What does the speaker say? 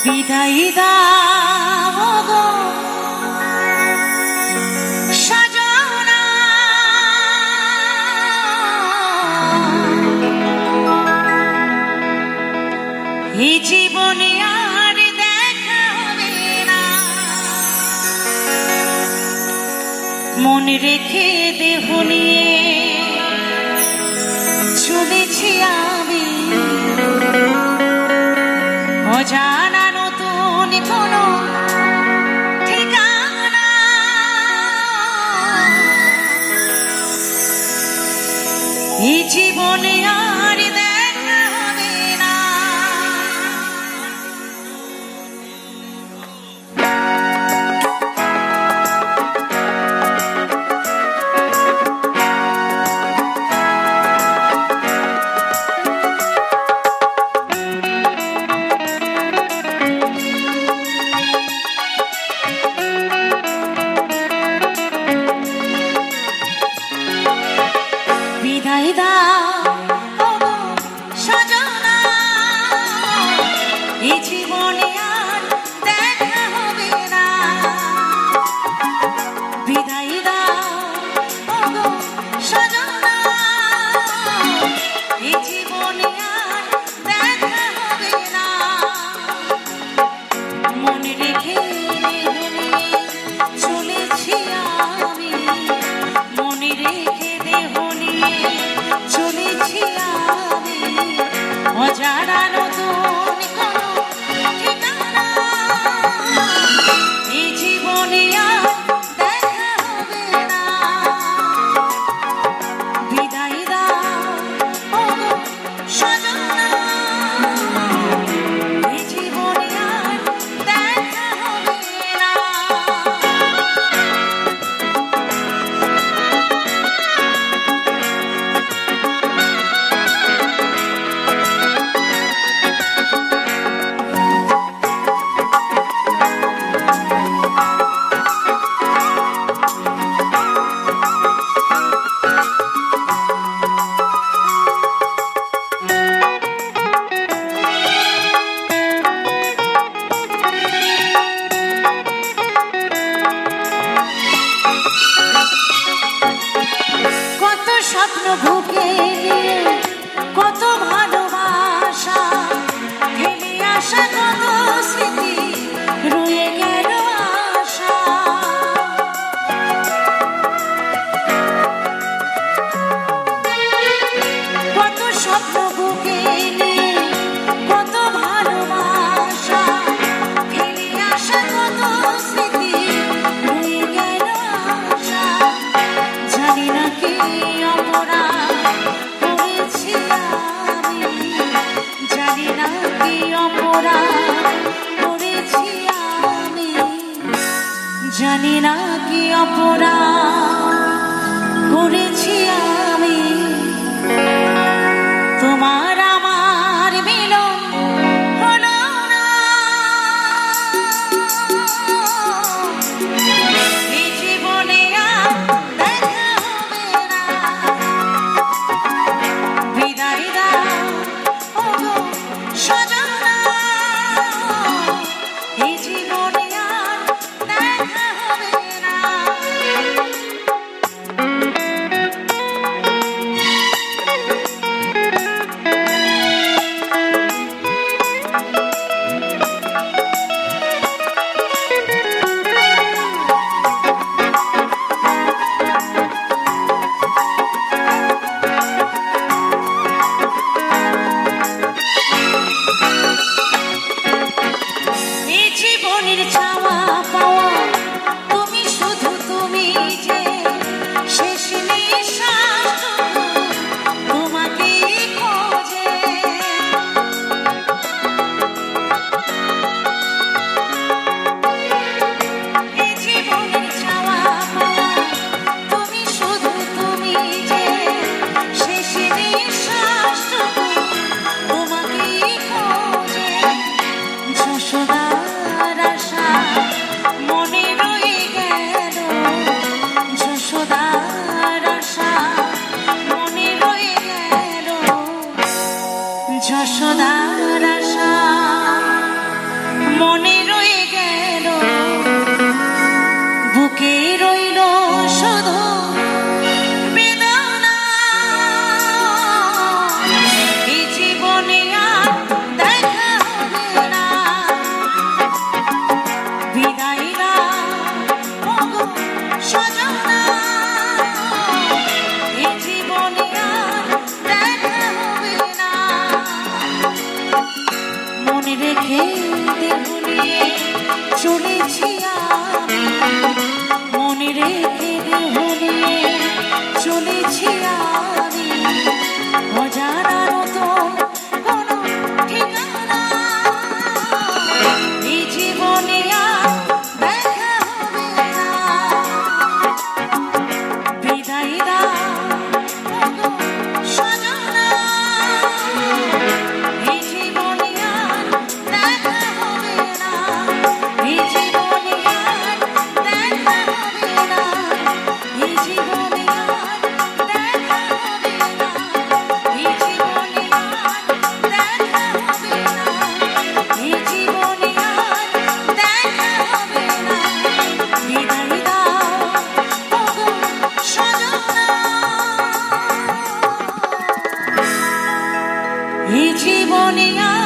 বিদায় দাও গো সজনা, এই জীবনে আর দেখা হবে না। মন রেখে দেহ নিয়ে চলেছি আমি অজানা নতুন কোনো ঠিকানা। এই জীবনে আর দেখা হবে না। বিদায় দাও সজনা, এই জীবনে আর দেখা হবে না। বিদায় দাও সজনা, এই জীবনে আর দেখা হবে না। মনে রেখে চলেছি আমি, মনে রেখে দেহ নিয়ে চলেছি আমি অজানা নতুন কোনো ঠিকানা। এই জীবনে আর দেখা হবে না। বিদায় দাও সজনা, এই জীবনে আর দেখা হবে না। কত স্বপ্ন বুকে নিয়ে, কত ভালোবাসা ফেলে আসা, কত স্মৃতি রয়ে গেল আশা। কত স্বপ্ন বুকে নিয়ে, কত ভালোবাসা ফেলে আসা, কত স্মৃতি রয়ে গেল আশা। জানি না কি অপরাধ করেছি আমি, জানি না কি অপরাধ করেছি আমি, জানি না কি অপরাধ করেছি আমি। তোমার আমার মিলন হলো না। এই জীবনে আর দেখা হবে না। বিদায় দাও সজনা, এই জীবনে আর দেখা হবে না। যশোদার আশা মনে রয়ে গেল, বুকে রইল শুধু বেদনা। এই জীবনে আর দেখা হবে না, বিদায় দাও ওগো সজনা। এই জীবনে আর দেখা হবে না, মনে রেখে দেহ নিয়ে চলেছি আমি, মনে রেখে দেহ নিয়ে চলেছি আমি, অজানা নতুন কোনো ঠিকানা। এই জীবনে আর দেখা হবে না, বিদায় দাও ওগো সজনা। এই জীবনে আর দেখা হবে না, এই জীবনে আর দেখা হবে না, এই জীবনে আর দেখা হবে না, এই জীবনে আর দেখা হবে না, এই জীবনে আর দেখা হবে না, বিদায় দাও ওগো সজনা। এই জীবনে আর